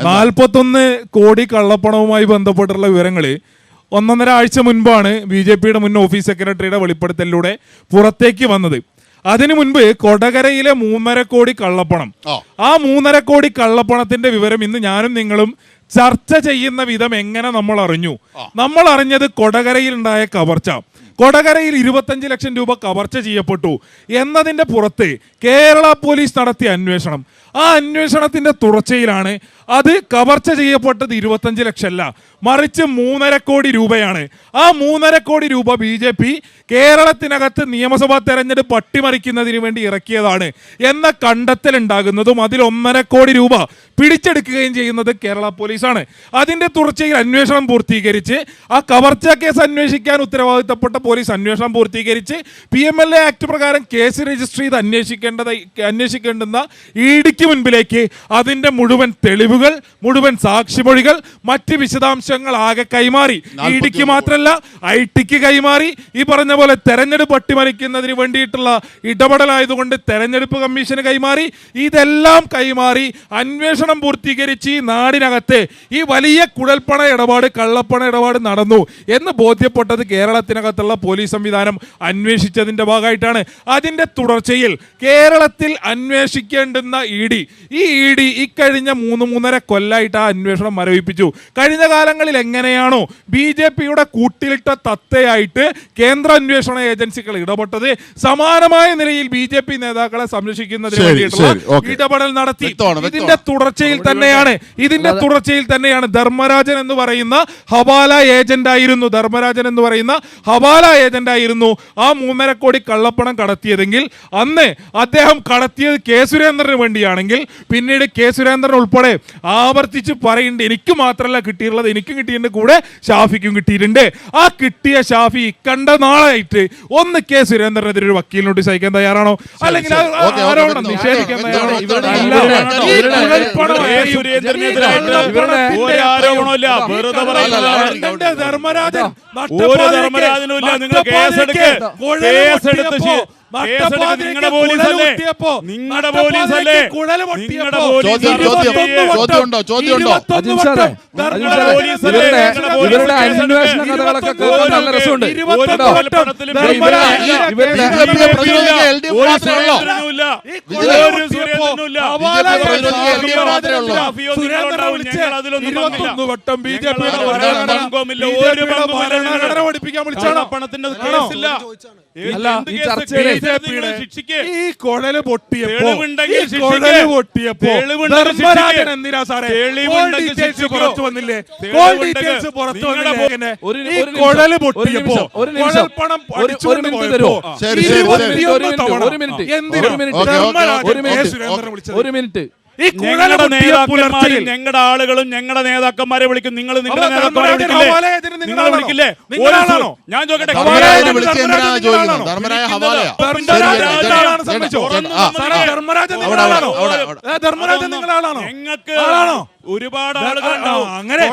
41 കോടി കള്ളപ്പണവുമായി ബന്ധപ്പെട്ടുള്ള വിവരങ്ങള് 1.5 ആഴ്ച മുൻപാണ് BJPയുടെ മുൻ ഓഫീസ് സെക്രട്ടറിയുടെ വെളിപ്പെടുത്തലിലൂടെ പുറത്തേക്ക് വന്നത്. അതിനു മുൻപ് കൊടകരയിലെ 3.5 കോടി കള്ളപ്പണം, ആ 3.5 കോടി കള്ളപ്പണത്തിന്റെ വിവരം ഇന്ന് ഞാനും നിങ്ങളും ചർച്ച ചെയ്യുന്ന വിധം എങ്ങനെ നമ്മൾ അറിഞ്ഞു? നമ്മൾ അറിഞ്ഞത് കൊടകരയിൽ ഉണ്ടായ കവർച്ച, കൊടകരയിൽ 25 ലക്ഷം രൂപ കവർച്ച ചെയ്യപ്പെട്ടു എന്നതിന്റെ പുറത്ത് കേരള പോലീസ് നടത്തിയ അന്വേഷണം, ആ അന്വേഷണത്തിന്റെ തുടർച്ചയിലാണ് അത് കവർച്ച ചെയ്യപ്പെട്ടത് 25 ലക്ഷം അല്ല, മറിച്ച് 3.5 കോടി രൂപയാണ്. ആ 3.5 കോടി രൂപ BJP കേരളത്തിനകത്ത് നിയമസഭാ തെരഞ്ഞെടുപ്പ് അട്ടിമറിക്കുന്നതിന് വേണ്ടി ഇറക്കിയതാണ് എന്ന കണ്ടെത്തൽ ഉണ്ടാകുന്നതും അതിൽ 1.5 കോടി രൂപ പിടിച്ചെടുക്കുകയും ചെയ്യുന്നത് കേരള പോലീസാണ്. അതിന്റെ തുടർച്ചയിൽ അന്വേഷണം പൂർത്തീകരിച്ച് ആ കവർച്ച കേസ് അന്വേഷിക്കാൻ ഉത്തരവാദിത്തപ്പെട്ട പോലീസ് അന്വേഷണം പൂർത്തീകരിച്ച് PMLA ആക്ട് പ്രകാരം കേസ് രജിസ്റ്റർ ചെയ്ത് അന്വേഷിക്കേണ്ടുന്ന EDക്ക് മുൻപിലേക്ക് അതിന്റെ മുഴുവൻ തെളിവുകൾ, മുഴുവൻ സാക്ഷിമൊഴികൾ, മറ്റ് വിശദാംശങ്ങൾ ആകെ കൈമാറി. EDക്ക് മാത്രമല്ല ITക്ക് കൈമാറി. ഈ പറഞ്ഞ പോലെ തെരഞ്ഞെടുപ്പ് അട്ടിമറിക്കുന്നതിന് വേണ്ടിയിട്ടുള്ള ഇടപെടലായതുകൊണ്ട് തെരഞ്ഞെടുപ്പ് കമ്മീഷന് കൈമാറി. ഇതെല്ലാം കൈമാറി അന്വേഷണം പൂർത്തീകരിച്ച് ഈ നാടിനകത്ത് ഈ വലിയ കുഴൽപ്പണ ഇടപാട്, കള്ളപ്പണ ഇടപാട് നടന്നു എന്ന് ബോധ്യപ്പെട്ടത് കേരളത്തിനകത്തുള്ള പോലീസ് സംവിധാനം അന്വേഷിച്ചതിന്റെ ഭാഗമായിട്ടാണ്. അതിന്റെ തുടർച്ചയിൽ കേരളത്തിൽ അന്വേഷിക്കേണ്ടുന്ന ഈ ED ഇക്കഴിഞ്ഞ 3.5 കൊല്ലായിട്ട് ആ അന്വേഷണം മരവിപ്പിച്ചു. കഴിഞ്ഞ കാലങ്ങളിൽ എങ്ങനെയാണോ BJPയുടെ കൂട്ടിലിട്ട തത്തയായിട്ട് കേന്ദ്ര അന്വേഷണ ഏജൻസികൾ ഇടപെട്ടത്, സമാനമായ നിലയിൽ BJP നേതാക്കളെ സംരക്ഷിക്കുന്നതിന് വേണ്ടിയിട്ടുള്ള ഇടപെടൽ നടത്തി. ഇതിന്റെ തുടർച്ചയിൽ തന്നെയാണ് ധർമ്മരാജൻ എന്ന് പറയുന്ന ഹവാല ഏജന്റ് ആയിരുന്നു ആ 3.5 കോടി കള്ളപ്പണം കടത്തിയതെങ്കിൽ അന്ന് അദ്ദേഹം കടത്തിയത് കെ സുരേന്ദ്രന് വേണ്ടിയാണെങ്കിൽ പിന്നീട് കെ സുരേന്ദ്രൻ ഉൾപ്പെടെ ആവർത്തിച്ച് പറയുന്നുണ്ട്, എനിക്ക് മാത്രമല്ല കിട്ടിയിട്ടുള്ളത്, എനിക്കും കിട്ടിയിട്ടുണ്ട്, കൂടെ ഷാഫിക്കും കിട്ടിയിട്ടുണ്ട്. ആ കിട്ടിയ ഷാഫി കണ്ട നാളായിട്ട് ഒന്ന് കെ സുരേന്ദ്രനെതിരെ ഒരു വക്കീൽ നോട്ടീസ് അയക്കാൻ തയ്യാറാണോ? അല്ലെങ്കിൽ ആരോപണം നിഷേധിക്കാൻ തയ്യാറാണോ? ധർമ്മരാജൻ നിങ്ങളുടെ പോലീസല്ലേ? അന്വേഷണ കഥകളൊക്കെ കേൾക്കാൻ നല്ല രസമുണ്ട്. ഈ കൊഴല് പൊട്ടിയപ്പോ എന്തിനാ സാറേ പുറത്തു വന്നില്ലേ? കൊഴല് പൊട്ടിയപ്പോ പണം ഒരു മിനിറ്റ് ഞങ്ങളുടെ ആളുകളും ഞങ്ങളുടെ നേതാക്കന്മാരെ വിളിക്കും. നിങ്ങൾ നിങ്ങളുടെ നേതാക്കന്മാരെ വിളിക്കില്ലേ? ഞാൻ ചോദിക്കട്ടെ, ഞങ്ങൾക്ക് ഒരുപാട് ആളുകളുണ്ടാവും അങ്ങനെ